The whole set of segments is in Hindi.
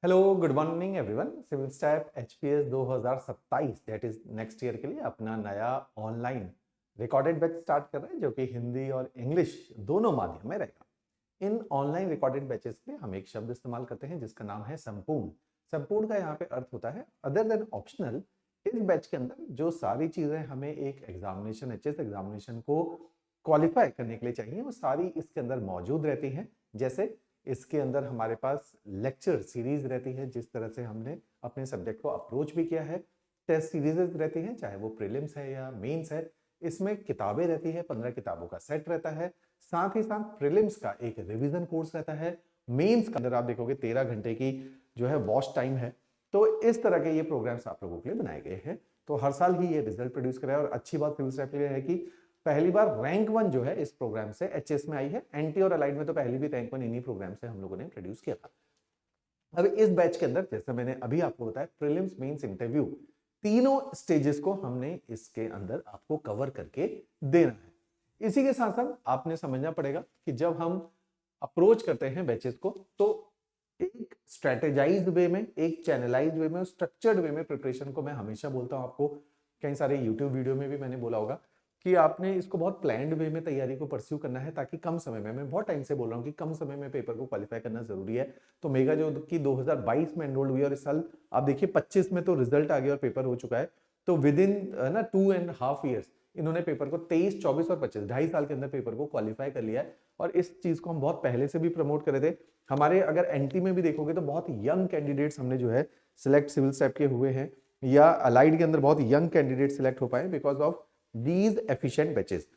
Hello good morning everyone. Civil stap HPS 2027 that is next year के लिए अपना नया ऑनलाइन रिकॉर्डेड बैच स्टार्ट कर रहे हैं जो कि हिंदी और इंग्लिश दोनों माध्यम में रहेगा। इन ऑनलाइन रिकॉर्डेड बैचेस में हम एक शब्द इस्तेमाल करते हैं जिसका नाम है संपूर्ण। संपूर्ण का यहाँ पे अर्थ होता है अदर देन ऑप्शनल। इस बैच के अंदर जो सारी चीजें हमें एक एग्जामिनेशन एचएस एग्जामिनेशन को क्वालिफाई करने के लिए चाहिए वो सारी इसके अंदर मौजूद रहती हैं। जैसे इसके अंदर हमारे पास लेक्चर सीरीज रहती है, जिस तरह से हमने अपने सब्जेक्ट को अप्रोच भी किया है। टेस्ट सीरीज रहती हैं, चाहे वो प्रीलिम्स है या मेंस है। इसमें किताबें रहती है, 15 किताबों का सेट रहता है। साथ ही साथ प्रीलिम्स का एक रिवीजन कोर्स रहता है। मेंस का अंदर आप देखोगे 13 घंटे की जो है वॉच टाइम है। तो इस तरह के ये प्रोग्राम्स आप लोगों के लिए बनाए गए हैं। तो हर साल ही ये रिजल्ट प्रोड्यूस कराए और अच्छी बात सिविल स्टैफ के लिए है कि पहली बार रैंक 1 जो है इस प्रोग्राम से एचएस में आई है। एनटी और अलाइड में तो पहले भी रैंक 1 इन्हीं प्रोग्राम से हम लोगों ने प्रोड्यूस किया था। अब इस बैच के अंदर जैसे मैंने अभी आपको बताया प्रीलिम्स मेंस इंटरव्यू तीनों स्टेजेस को हमने इसके अंदर आपको कवर करके देना है। इसी के साथ साथ आपने समझना पड़ेगा कि जब हम अप्रोच करते हैं बैचेस को तो एक स्ट्रेटेजाइज्ड वे में, एक चैनलाइज्ड वे में, स्ट्रक्चर्ड वे में प्रिपरेशन को मैं हमेशा बोलता हूं आपको। कई सारे यूट्यूब वीडियो में भी मैंने बोला होगा कि आपने इसको बहुत प्लान्ड वे में तैयारी को परस्यू करना है ताकि कम समय में, मैं बहुत टाइम से बोल रहा हूँ कि कम समय में पेपर को क्वालिफाई करना जरूरी है। तो मेगा जो कि 2022 में एनरोल्ड हुई और इस साल आप देखिए 25 में तो रिजल्ट आ गया और पेपर हो चुका है। तो विद इन ना 2.5 ईयर्स इन्होंने पेपर को 23, 24 और 25 2.5 साल के अंदर पेपर को क्वालिफाई कर लिया है। और इस चीज को हम बहुत पहले से भी प्रमोट करे थे। हमारे अगर एनटी में भी देखोगे तो बहुत यंग कैंडिडेट्स हमने जो है सिलेक्ट सिविल स्टैप के हुए हैं, या अलाइड के अंदर बहुत यंग कैंडिडेट सिलेक्ट हो पाए because of these efficient batches.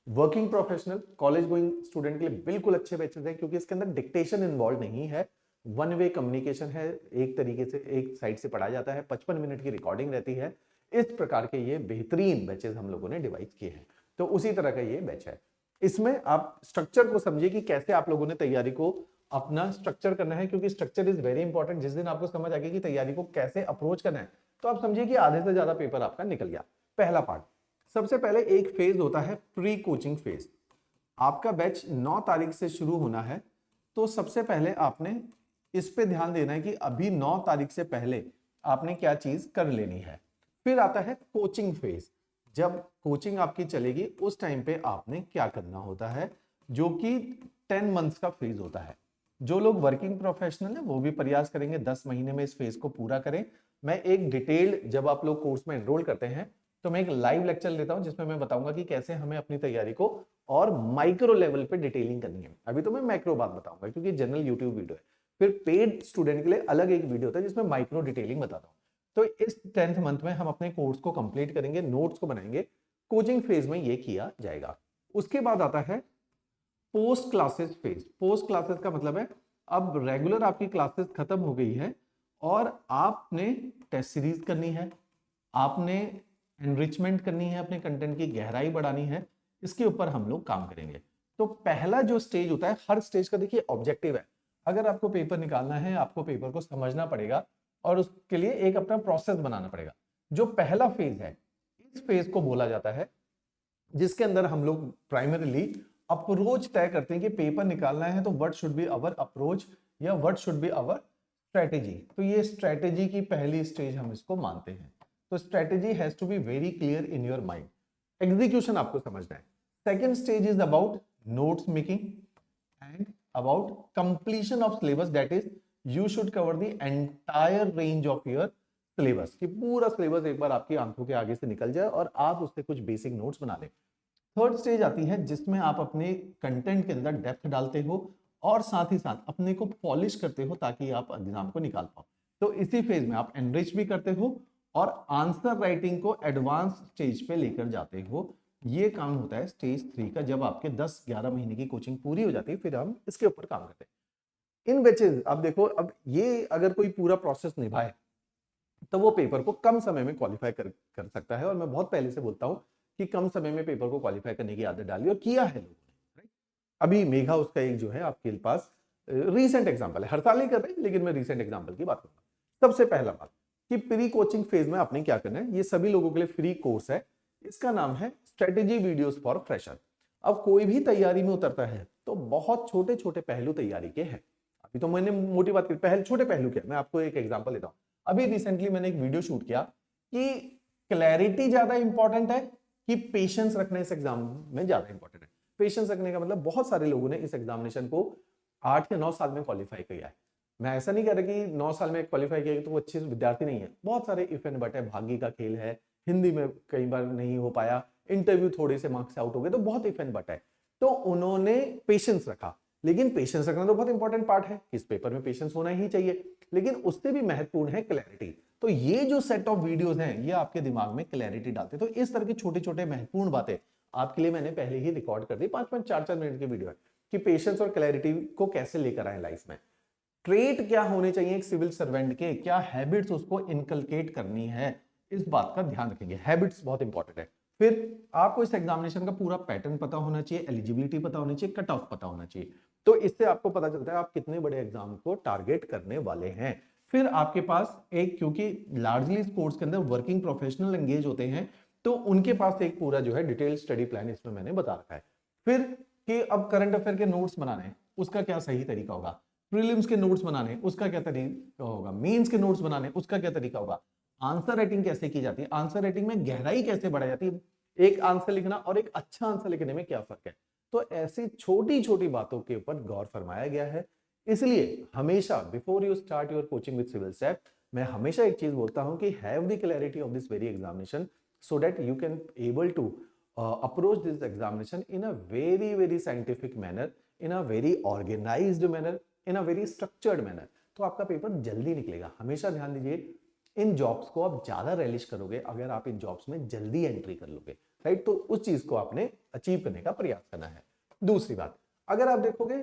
Working professional college going student के लिए बिल्कुल अच्छे बैचेस हैं क्योंकि इसके अंदर डिक्टेशन इन्वॉल्व नहीं है, वन वे कम्युनिकेशन है। एक तरीके से एक साइड से पढ़ा जाता है, 55 मिनट की रिकॉर्डिंग रहती है। इस प्रकार के ये बेहतरीन बैचेस हम लोगों ने डिवाइस किए हैं। तो उसी तरह का ये बैच है। इसमें आप स्ट्रक्चर को समझिए कि कैसे आप लोगों ने तैयारी को अपना स्ट्रक्चर करना है, क्योंकि स्ट्रक्चर इज वेरी इंपॉर्टेंट। जिस दिन आपको समझ आ गई कि तैयारी को कैसे अप्रोच करना है तो आप समझिए कि आधे से ज्यादा पेपर आपका निकल गया। पहला पार्ट, सबसे पहले एक फेज होता है प्री कोचिंग फेज। आपका बैच 9 तारीख से शुरू होना है। तो सबसे पहले आपने इस पे ध्यान देना है कि अभी 9 तारीख से पहले आपने क्या चीज कर लेनी है। फिर आता है कोचिंग फेज। जब कोचिंग आपकी चलेगी उस टाइम पे आपने क्या करना होता है, जो कि 10 मंथ्स का फेज होता है। जो लोग वर्किंग प्रोफेशनल है वो भी प्रयास करेंगे 10 महीने में इस फेज को पूरा करें। मैं एक डिटेल्ड, जब आप लोग कोर्स में एनरोल करते हैं तो मैं एक लाइव लेक्चर लेता हूं जिसमें मैं बताऊंगा कि कैसे हमें अपनी तैयारी को और माइक्रो लेवल पे डिटेलिंग करनी है। अभी तो मैं मैक्रो बात बताऊंगा क्योंकि जनरल यूट्यूब वीडियो है। फिर पेड स्टूडेंट के लिए अलग एक वीडियो होता है जिसमें माइक्रो डिटेलिंग बताता हूं। तो इस 10th मंथ में हम अपने कोर्स को कंप्लीट करेंगे, नोट्स को बनाएंगे। कोचिंग फेज में ये किया जाएगा। उसके बाद आता है post classes phase. Post classes का मतलब है अब रेगुलर आपकी क्लासेस खत्म हो गई है और आपने टेस्ट सीरीज करनी है, आपने एनरिचमेंट करनी है, अपने कंटेंट की गहराई बढ़ानी है। इसके ऊपर हम लोग काम करेंगे। तो पहला जो स्टेज होता है, हर स्टेज का देखिए ऑब्जेक्टिव है। अगर आपको पेपर निकालना है आपको पेपर को समझना पड़ेगा और उसके लिए एक अपना प्रोसेस बनाना पड़ेगा। जो पहला फेज है इस फेज को बोला जाता है, जिसके अंदर हम लोग प्राइमरीली अप्रोच तय करते हैं कि पेपर निकालना है तो what should be our approach या what should be our strategy. तो ये स्ट्रेटेजी की पहली स्टेज हम इसको मानते हैं। तो strategy has to be very clear in your mind, execution आपको समझना है। Second stage is about notes making and about completion of syllabus, that is you should cover the entire range of your syllabus, कि पूरा सिलेबस एक बार आपकी आंखों के आगे से निकल जाए और आप उससे कुछ बेसिक नोट्स बना लें। थर्ड स्टेज आती है जिसमें आप अपने कंटेंट के अंदर डेप्थ डालते हो और साथ ही साथ अपने को पॉलिश करते हो ताकि आप एग्जाम को निकाल पाओ। तो इसी फेज में आप एनरिच भी करते हो और आंसर राइटिंग को एडवांस स्टेज पे लेकर जाते हो। ये काम होता है स्टेज 3 का। जब आपके 10-11 महीने की कोचिंग पूरी हो जाती है फिर हम इसके ऊपर काम करते हैं। इन बैचेस अब देखो, अब ये अगर कोई पूरा प्रोसेस निभाए तो वो पेपर को कम समय में क्वालिफाई कर सकता है। और मैं बहुत पहले से बोलता हूं कि कम समय में पेपर को क्वालिफाई करने की आदत डाली और किया है लोगों ने, राइट। अभी मेघा उसका एक जो है आपके पास रीसेंट एग्जांपल है, हर साल ही कर रहे हैं लेकिन मैं रीसेंट एग्जांपल की बात करूंगा। सबसे पहला बात कि प्री कोचिंग फेज में आपने क्या करना है, ये सभी लोगों के लिए फ्री कोर्स है। इसका नाम है स्ट्रेटेजी वीडियोस फॉर फ्रेशर। अब कोई भी तैयारी में उतरता है तो बहुत छोटे छोटे पहलू तैयारी के हैं। ये तो मैंने मोटी बात की, पहले छोटे पहलू क्या, मैं आपको एक एग्जांपल देता हूं। अभी रिसेंटली मैंने एक वीडियो शूट किया कि क्लैरिटी ज्यादा इंपॉर्टेंट है कि पेशेंस रखना इस एग्जाम में ज्यादा इंपॉर्टेंट है। पेशेंस रखने का मतलब बहुत सारे लोगों ने इस एग्जामिनेशन को 8 या 9 साल में क्वालिफाई किया है। मैं ऐसा नहीं कह रहा कि 9 साल में क्वालिफाई किया तो वो अच्छे विद्यार्थी नहीं है, बहुत सारे इफ एंड बट है, भाग्य का खेल है, हिंदी में कई बार नहीं हो पाया, इंटरव्यू थोड़े से मार्क्स आउट हो गए, तो बहुत इफ एंड बट है। तो उन्होंने पेशेंस रखा, लेकिन पेशेंस रखना तो बहुत इंपॉर्टेंट पार्ट है, इस पेपर में पेशेंस होना ही चाहिए, लेकिन उससे भी महत्वपूर्ण है क्लैरिटी। तो ये जो सेट ऑफ वीडियोस हैं ये आपके दिमाग में क्लैरिटी डालते हैं। तो इस तरह की छोटे छोटे महत्वपूर्ण बातें आपके लिए मैंने पहले ही रिकॉर्ड कर दी, 5-5 4-4 मिनट की वीडियो है कि पेशेंस और क्लैरिटी को कैसे लेकर आए लाइफ में। ट्रेट क्या होने चाहिए एक सिविल सर्वेंट के, क्या हैबिट्स उसको इनकलकेट करनी है, इस बात का ध्यान रखेंगे। हैबिट्स बहुत इंपॉर्टेंट है। फिर आपको इस एग्जामिनेशन का पूरा पैटर्न पता होना चाहिए, एलिजिबिलिटी पता होनी चाहिए, कट ऑफ पता होना चाहिए। तो इससे आपको पता चलता है आप कितने बड़े एग्जाम को टारगेट करने वाले हैं। फिर आपके पास एक, क्योंकि लार्जली स्पोर्ट्स के अंदर वर्किंग प्रोफेशनल एंगेज होते हैं, तो उनके पास एक पूरा जो है डिटेल स्टडी प्लान इसमें मैंने बता रखा है। फिर कि अब करंट अफेयर के नोट्स बनाने उसका क्या सही तरीका होगा, प्रीलिम्स के नोट्स बनाने उसका क्या तरीका होगा, मेंस के नोट्स बनाने उसका क्या तरीका होगा, आंसर राइटिंग कैसे की जाती है, आंसर राइटिंग में गहराई कैसे बढ़ाई जाती है, एक आंसर लिखना और एक अच्छा आंसर लिखने में क्या फर्क है। तो ऐसी छोटी छोटी बातों के ऊपर गौर फरमाया गया है। इसलिए हमेशा before you start your coaching with civil set, मैं हमेशा एक चीज बोलता हूं कि have the clarity of this very examination so that you can able to approach this examination in a very scientific manner, in a very organized manner, in a very structured manner। तो आपका पेपर जल्दी निकलेगा। हमेशा ध्यान दीजिए, इन जॉब्स को आप ज्यादा रेलिश करोगे अगर आप इन जॉब्स में जल्दी एंट्री कर लोगे, राइट। तो उस चीज को आपने अचीव करने का प्रयास करना है। दूसरी बात, अगर आप देखोगे,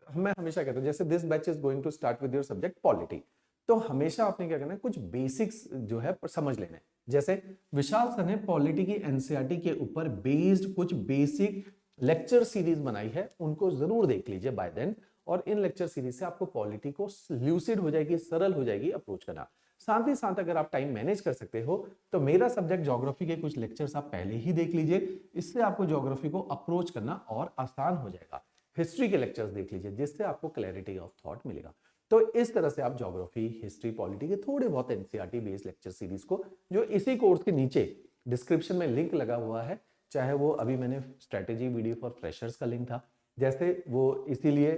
मैं हमेशा कहता हूं जैसे this batch is going to start with your subject polity, तो हमेशा आपने क्या करना है, कुछ बेसिक्स जो है समझ लेना है। जैसे विशाल सर ने पॉलिटी की एनसीईआरटी के ऊपर बेस्ड कुछ बेसिक लेक्चर सीरीज बनाई है, उनको जरूर देख लीजिए बाय देन। और इन लेक्चर सीरीज से आपको पॉलिटी को ल्यूसिड हो जाएगी, सरल हो जाएगी अप्रोच करना। साथ ही साथ अगर आप टाइम मैनेज कर सकते हो तो मेरा सब्जेक्ट ज्योग्राफी के कुछ लेक्चर्स आप पहले ही देख लीजिए, इससे आपको ज्योग्राफी को अप्रोच करना और आसान हो जाएगा। हिस्ट्री के लेक्चर्स देख लीजिए, जिससे आपको क्लैरिटी ऑफ थॉट मिलेगा। तो इस तरह से आप ज्योग्राफी, हिस्ट्री, पॉलिटी के थोड़े बहुत एनसीईआरटी बेस्ड लेक्चर सीरीज को, जो इसी कोर्स के नीचे डिस्क्रिप्शन में लिंक लगा हुआ है, चाहे वो अभी मैंने स्ट्रेटेजी वीडियो फॉर फ्रेशर्स का लिंक था, जैसे वो इसीलिए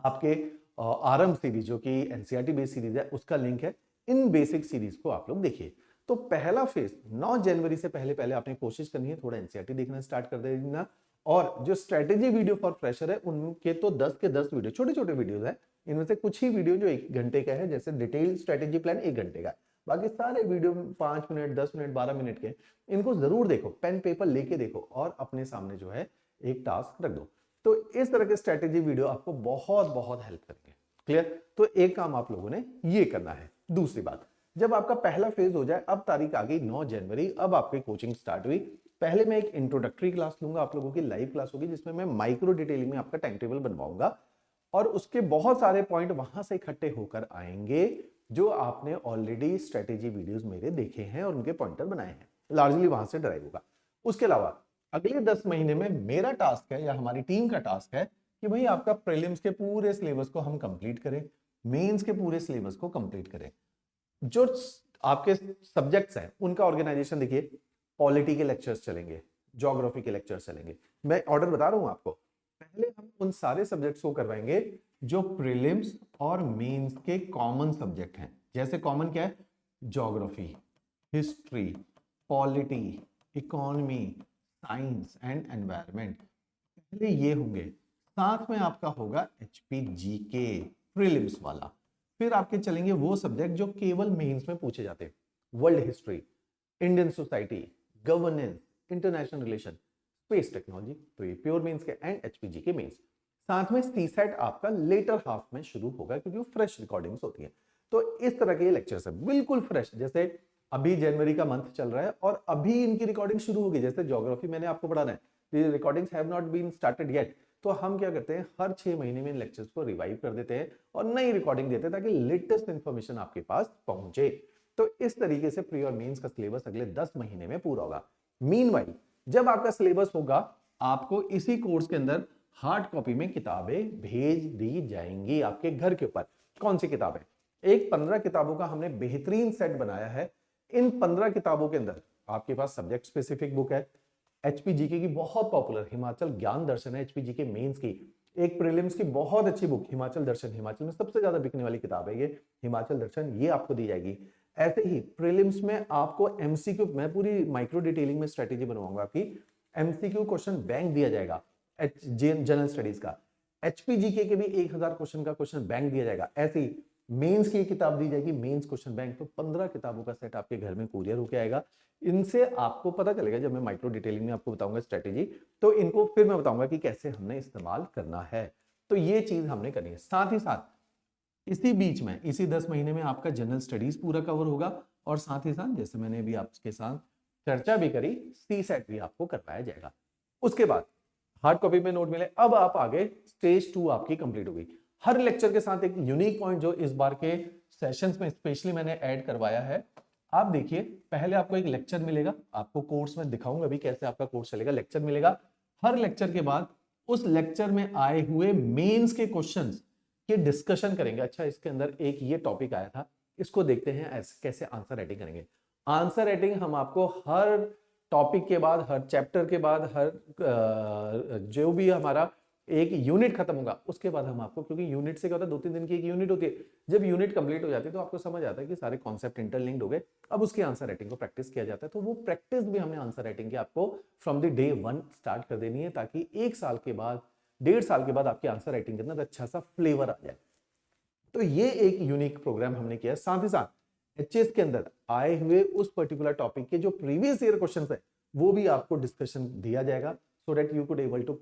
आपके आरएम सीरीज जो कि एनसीईआरटी बेस्ड सीरीज है उसका लिंक है। इन बेसिक सीरीज को आप लोग देखिए। तो पहला फेज 9 जनवरी से पहले पहले आपने कोशिश करनी है थोड़ा एनसीईआरटी देखना स्टार्ट कर देना। और जो स्ट्रेटेजी वीडियो फॉर फ्रेशर है उनके तो 10 के 10 वीडियो, छोटे छोटे वीडियोस है, इनमें से कुछ ही वीडियो जो 1 घंटे का है, जैसे डिटेल स्ट्रेटेजी प्लान 1 घंटे का है, बाकी सारे वीडियो 5 मिनट, 10 मिनट, 12 मिनट के, इनको जरूर देखो, पेन पेपर लेके देखो और अपने सामने जो है एक टास्क रख दो। तो इस तरह के स्ट्रेटेजी वीडियो आपको बहुत बहुत हेल्प करेंगे। क्लियर। तो एक काम आप लोगों ने ये करना है। दूसरी बात, जब आपका पहला फेज हो जाए, अब तारीख आ गई 9 जनवरी, अब आपकी कोचिंग स्टार्ट हुई। पहले मैं एक इंट्रोडक्टरी क्लास लूंगा, आप लोगों की लाइव क्लास होगी, जिसमें मैं माइक्रो डिटेलिंग में आपका टाइम टेबल बनवाऊंगा और उसके बहुत सारे पॉइंट वहां से इकट्ठे होकर आएंगे जो आपने ऑलरेडी स्ट्रेटेजी वीडियोस मेरे देखे हैं और उनके पॉइंटर बनाए हैं, लार्जली वहां से ड्राइव होगा। उसके अलावा अगले 10 महीने में मेरा टास्क है या हमारी टीम का टास्क है कि भाई आपका प्रीलिम्स के पूरे सिलेबस को हम कंप्लीट करें, मेंस के पूरे सिलेबस को कंप्लीट करें। जो आपके सब्जेक्ट्स हैं उनका ऑर्गेनाइजेशन देखिए, पॉलिटी के लेक्चर्स चलेंगे, ज्योग्राफी के लेक्चर्स चलेंगे। मैं ऑर्डर बता रहा हूं आपको, पहले हम उन सारे सब्जेक्ट्स को करवाएंगे जो प्रीलिम्स और मेंस के कॉमन सब्जेक्ट हैं। जैसे कॉमन क्या है, geography, history, polity, economy, science and environment, पहले ये होंगे। साथ में आपका होगा एचपीजीके प्रीलिम्स वाला। फिर आपके चलेंगे वो सब्जेक्ट जो केवल मेंस में पूछे जाते हैं, world history, Indian society, governance, international relation, space technology, तो ये प्योर मेंस के एंड एचपीजी के मेंस। साथ में सीसेट आपका लेटर हाफ में शुरू होगा क्योंकि वो फ्रेश रिकॉर्डिंग्स होती हैं। तो इस तरह के लेक्चर्स है बिल्कुल फ्रेश, जैसे अभी जनवरी का मंथ चल रहा है और अभी इनकी रिकॉर्डिंग शुरू होगी। जैसे ज्योग्राफी मैंने आपको पढ़ाना है, recordings have not been started yet, तो हम क्या करते हैं हर 6 महीने में इन लेक्चर्स को रिवाइव कर देते हैं और नई रिकॉर्डिंग देते हैं ताकि लेटेस्ट इंफॉर्मेशन आपके पास पहुंचे। तो इस तरीके से प्री और मेंस का सिलेबस अगले 10 महीने में पूरा होगा। मीनवाइल जब आपका सिलेबस होगा, आपको इसी कोर्स के अंदर हार्ड कॉपी में किताबें भेज दी जाएंगी आपके घर के ऊपर। कौन सी किताबें? एक 15 किताबों का हमने बेहतरीन सेट बनाया है। इन 15 किताबों के अंदर आपके पास सब्जेक्ट स्पेसिफिक बुक है, एचपीजीके की बहुत पॉपुलर हिमाचल ज्ञान दर्शन है, एचपीजीके मेंस की। एक प्रीलिम्स की बहुत अच्छी बुक हिमाचल दर्शन, हिमाचल में सबसे ज्यादा बिकने वाली किताब है ये हिमाचल दर्शन, ये आपको दी जाएगी। ऐसे ही प्रीलिम्स में आपको एमसीक्यू, मैं पूरी माइक्रो डिटेलिंग में स्ट्रेटेजी बनवाऊंगा आपकी, एमसीक्यू क्वेश्चन बैंक दिया जाएगा जनरल स्टडीज का। एचपीजीके के भी 1000 क्वेश्चन का क्वेश्चन बैंक दिया जाएगा। ऐसे ही मेंस की किताब दी जाएगी, मेंस क्वेश्चन बैंक। तो 15 किताबों का सेट आपके घर में कुरियर होके आएगा। इनसे आपको पता चलेगा, जब मैं माइक्रो डिटेलिंग में आपको बताऊंगा स्ट्रेटेजी, तो इनको फिर मैं बताऊंगा कि कैसे हमने इस्तेमाल करना है। तो ये चीज हमने करनी है। साथ ही साथ इसी बीच में, इसी 10 महीने में आपका जनरल स्टडीज पूरा कवर होगा, और साथ ही साथ जैसे मैंने अभी आपके साथ चर्चा भी करी, सी सेट भी आपको करवाया जाएगा। उसके बाद हार्ड कॉपी में नोट मिले। अब आप आगे स्टेज 2 आपकी कंप्लीट हो गई। हर लेक्चर के साथ एक यूनिक पॉइंट जो इस बार के सेशंस में स्पेशली मैंने ऐड करवाया है। आप देखिए, पहले आपको एक लेक्चर मिलेगा, आपको कोर्स में दिखाऊंगा भी कैसे आपका कोर्स चलेगा। लेक्चर मिलेगा, हर लेक्चर के बाद उस लेक्चर में आए हुए मेंस के क्वेश्चंस के डिस्कशन करेंगे। अच्छा, इसके अंदर एक ये टॉपिक आया था, इसको देखते हैं ऐसे कैसे आंसर राइटिंग करेंगे। आंसर राइटिंग हम आपको हर टॉपिक के बाद, हर चैप्टर के बाद, हर जो भी हमारा एक यूनिट खत्म होगा उसके बाद हम आपको, क्योंकि यूनिट से क्या होता है, 2-3 दिन की एक यूनिट होती है, जब यूनिट कंप्लीट हो जाती है तो आपको समझ आता है कि सारे कॉन्सेप्ट इंटरलिंक्ड हो गए। अब उसकी आंसर राइटिंग को प्रैक्टिस किया जाता है। तो वो प्रैक्टिस भी हमने आंसर राइटिंग की आपको फ्रॉम द डे 1 स्टार्ट कर देनी है, ताकि 1 साल के बाद, 1.5 साल के बाद आपकी आंसर राइटिंग के अंदर अच्छा सा फ्लेवर आ जाए। तो ये एक यूनिक प्रोग्राम हमने किया। साथ ही साथ एचएस के अंदर आए हुए उस पर्टिकुलर टॉपिक के जो प्रीवियस ईयर क्वेश्चन है वो भी आपको डिस्कशन दिया जाएगा, so that you could able to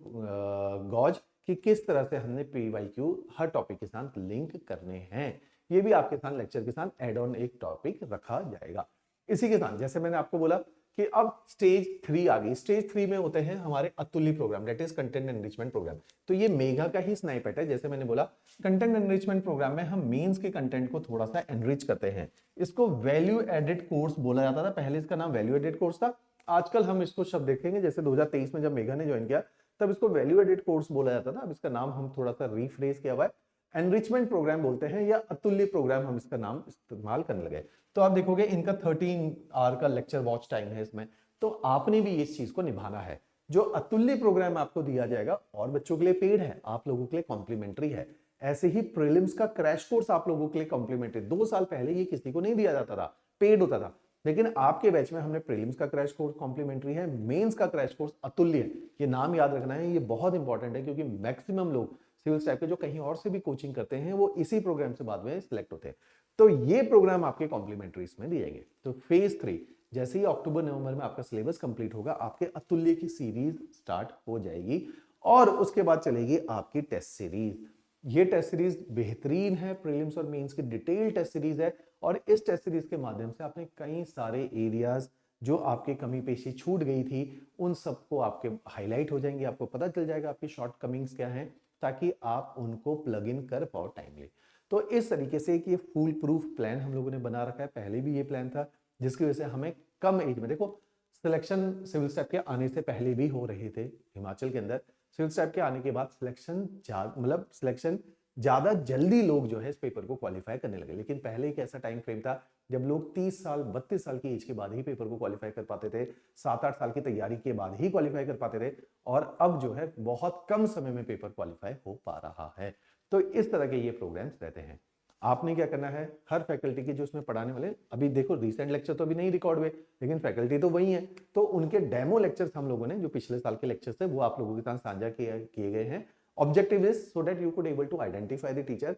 gauge कि किस तरह से हमने पीवाईक्यू हर टॉपिक के साथ लिंक करने हैं। ये भी आपके साथ लेक्चर के साथ एड ऑन एक टॉपिक रखा जाएगा। इसी के साथ जैसे मैंने आपको बोला कि अब स्टेज 3 आ गई। स्टेज 3 में होते हैं हमारे Atulya program, that is content enrichment program. तो ये मेगा का ही स्नाइपेट है। जैसे मैंने बोला, कंटेंट एनरिचमेंट प्रोग्राम में हम मेंस के कंटेंट को थोड़ा सा एनरिच करते हैं। इसको वैल्यू एडेड कोर्स बोला जाता था, पहले इसका नाम वैल्यू एडेड कोर्स था। आजकल हम इसको शब्द देखेंगे, जैसे 2023 में जब मेगा ने ज्वाइन किया तब इसको वैल्यू एडेड कोर्स बोला जाता था। अब इसका नाम हम थोड़ा सा रिफ्रेश किया हुआ है, एनरिचमेंट प्रोग्राम बोलते हैं, या अतुल्य प्रोग्राम हम इसका नाम इस्तेमाल करने लगे। तो आप देखोगे इनका 13 आवर का लेक्चर वॉच टाइम है इसमें। तो आपने भी इस चीज को निभाना है। जो अतुल्य प्रोग्राम आपको दिया जाएगा और बच्चों के लिए पेड है, आप लोगों के लिए कॉम्प्लीमेंट्री है। ऐसे ही प्रीलिम्स का क्रैश कोर्स आप लोगों के लिए कॉम्प्लीमेंट्री। 2 साल पहले ये किसी को नहीं दिया जाता था, पेड होता था, लेकिन आपके बैच में हमने प्रीलिम्स का क्रैश कोर्स कॉम्प्लीमेंट्री है, मेंस का क्रैश कोर्स अतुल्य है। ये नाम याद रखना है, ये बहुत इंपॉर्टेंट है, क्योंकि मैक्सिमम लोग सिविल स्टाफ के जो कहीं और से भी कोचिंग करते हैं वो इसी प्रोग्राम से बाद में सिलेक्ट होते हैं। तो ये प्रोग्राम आपके कॉम्प्लीमेंट्री इसमें दिए जाएंगे। तो फेज 3 जैसे ही अक्टूबर नवंबर में आपका सिलेबस कंप्लीट होगा, आपके अतुल्य की सीरीज स्टार्ट हो जाएगी, और उसके बाद चलेगी आपकी टेस्ट सीरीज। ये टेस्ट सीरीज बेहतरीन है, प्रीलिम्स और मेंस की डिटेल टेस्ट सीरीज है, और इस टेस्ट सीरीज के माध्यम से आपने कई सारे एरियाज जो आपके कमी पेशी छूट गई थी उन सबको आपके हाईलाइट हो जाएंगे, आपको पता चल जाएगा आपकी शॉर्ट कमिंग्स क्या हैं, ताकि आप उनको प्लग इन कर पाओ टाइमली। तो इस तरीके से कि ये फुल प्रूफ प्लान हम लोगों ने बना रखा है। पहले भी ये प्लान था, जिसकी वजह से हमें कम एज में, देखो सिलेक्शन सिविल स्टाफ के आने से पहले भी हो रहे थे हिमाचल के अंदर, सिविल स्टाफ के आने के बाद सिलेक्शन ज्यादा जल्दी लोग जो है इस पेपर को क्वालिफाई करने लगे। लेकिन पहले एक ऐसा टाइम फ्रेम था जब लोग 30 साल 32 साल की एज के बाद ही पेपर को क्वालिफाई कर पाते थे, 7-8 साल की तैयारी के बाद ही क्वालिफाई कर पाते थे, और अब जो है बहुत कम समय में पेपर क्वालिफाई हो पा रहा है। तो इस तरह के ये प्रोग्राम्स रहते हैं। आपने क्या करना है, हर फैकल्टी के जो उसमें पढ़ाने वाले, अभी देखो रिसेंट लेक्चर तो अभी नहीं रिकॉर्ड हुए, लेकिन फैकल्टी तो वही है, तो उनके डेमो लेक्चर्स हम लोगों ने, जो पिछले साल के लेक्चर्स थे, वो आप लोगों के साथ साझा किए गए हैं। Objective is so that you could able to identify the teacher,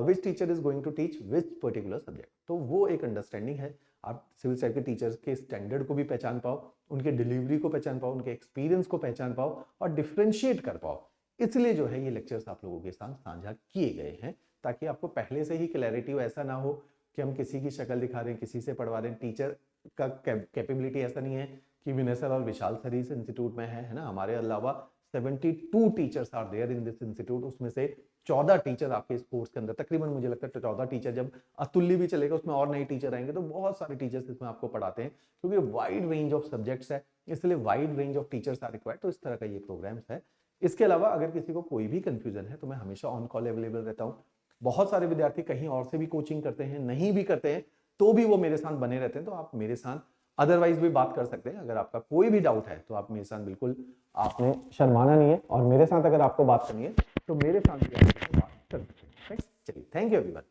which teacher is going to teach which particular subject. तो वो एक अंडरस्टैंडिंग है, आप सिविल साइड के टीचर्स के स्टैंडर्ड को भी पहचान पाओ, उनके डिलीवरी को पहचान पाओ, उनके एक्सपीरियंस को पहचान पाओ और डिफ्रेंशिएट कर पाओ। इसलिए जो है ये लेक्चर्स आप लोगों के साथ साझा किए गए हैं, ताकि आपको पहले से ही क्लैरिटी हो। ऐसा ना हो कि हम किसी की शक्ल दिखा रहे हैं, किसी से पढ़वा रहे हैं। टीचर का कैपेबिलिटी ऐसा नहीं है कि विनय सर और विशाल सर इस इंस्टीट्यूट में है ना, हमारे अलावा 72 teachers are there in this institute. उसमें से 14 टीचर आपके इस कोर्स के अंदर, तकरीबन मुझे लगता है 14 टीचर, जब अतुल्य भी चलेगा उसमें और नए टीचर आएंगे, तो बहुत सारे टीचर्स इसमें आपको पढ़ाते हैं, क्योंकि वाइड रेंज ऑफ सब्जेक्ट्स है, इसलिए wide range of teachers are required. तो इस तरह का ये प्रोग्राम्स है। इसके अलावा अगर किसी को कोई भी कंफ्यूजन है तो मैं हमेशा ऑन कॉल अवेलेबल रहता हूँ। बहुत सारे विद्यार्थी कहीं और से भी कोचिंग करते हैं, नहीं भी करते हैं तो भी वो मेरे साथ बने रहते हैं, तो आप मेरे साथ अदरवाइज भी बात कर सकते हैं। अगर आपका कोई भी डाउट है तो आप मेरे साथ बिल्कुल, आपने शर्माना नहीं है, और मेरे साथ अगर आपको बात करनी है तो मेरे साथ भी आप बात कर सकते हैं। चलिए, थैंक यू एवरीवन।